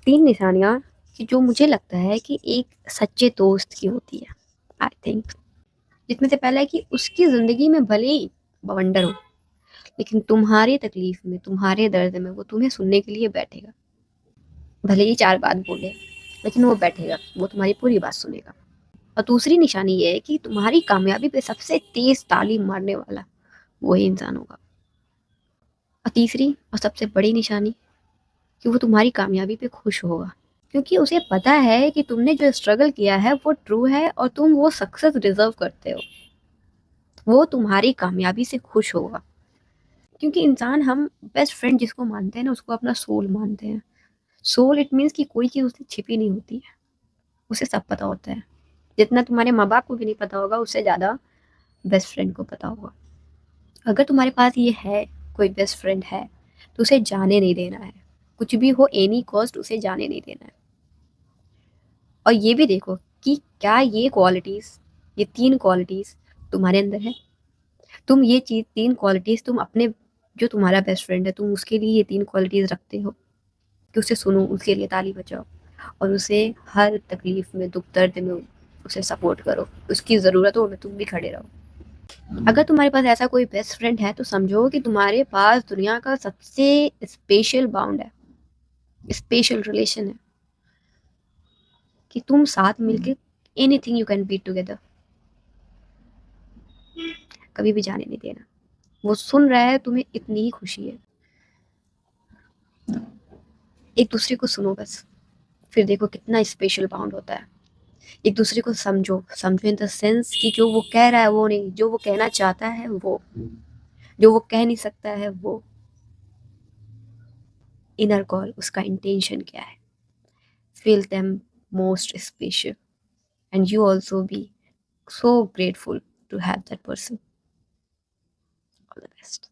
3 निशानियाँ कि जो मुझे लगता है कि एक सच्चे दोस्त की होती है, आई थिंक। जिसमें से पहला है कि उसकी ज़िंदगी में भले ही बवंडर हो, लेकिन तुम्हारी तकलीफ में, तुम्हारे दर्द में वो तुम्हें सुनने के लिए बैठेगा। भले ही 4 बात बोले, लेकिन वो बैठेगा, वो तुम्हारी पूरी बात सुनेगा। और दूसरी निशानी ये है कि तुम्हारी कामयाबी पे सबसे तेज़ ताली मारने वाला वही इंसान होगा। और तीसरी और सबसे बड़ी निशानी कि वो तुम्हारी कामयाबी पे खुश होगा। क्योंकि उसे पता है कि तुमने जो स्ट्रगल किया है वो ट्रू है और तुम वो सक्सेस डिजर्व करते हो। वो तुम्हारी कामयाबी से खुश होगा। क्योंकि इंसान हम बेस्ट फ्रेंड जिसको मानते हैं ना, उसको अपना सोल मानते हैं। सोल इट मीन्स कि कोई चीज़ उससे छिपी नहीं होती है, उसे सब पता होता है। जितना तुम्हारे माँ बाप को भी नहीं पता होगा, उससे ज़्यादा बेस्ट फ्रेंड को पता होगा। अगर तुम्हारे पास ये है, कोई बेस्ट फ्रेंड है, तो उसे जाने नहीं देना है। कुछ भी हो, एनी कॉस्ट उसे जाने नहीं देना है। और ये भी देखो कि क्या ये क्वालिटीज़, ये 3 क्वालिटीज़ तुम्हारे अंदर है। तुम ये चीज़ 3 क्वालिटीज़ तुम अपने, जो तुम्हारा बेस्ट फ्रेंड है, तुम उसके लिए ये 3 क्वालिटीज़ रखते हो कि उसे सुनो, उसके लिए ताली बजाओ और उसे हर तकलीफ में, दुख दर्द में उसे सपोर्ट करो। उसकी ज़रूरतों में तुम भी खड़े रहो। अगर तुम्हारे पास ऐसा कोई बेस्ट फ्रेंड है तो समझो कि तुम्हारे पास दुनिया का सबसे स्पेशल बॉन्ड है, स्पेशल रिलेशन है कि तुम साथ मिलके anything you can be together. कभी भी जाने नहीं देना। वो सुन रहा है, तुम्हें इतनी ही खुशी है। एक दूसरे को सुनो बस, फिर देखो कितना स्पेशल बाउंड होता है। एक दूसरे को समझो, समझो इन द सेंस कि जो वो कह रहा है वो नहीं, जो वो कहना चाहता है वो, जो वो कह नहीं सकता है वो। इनर कॉल, उसका इंटेंशन क्या है। Feel them most special and you also be so grateful to have that person. All the best.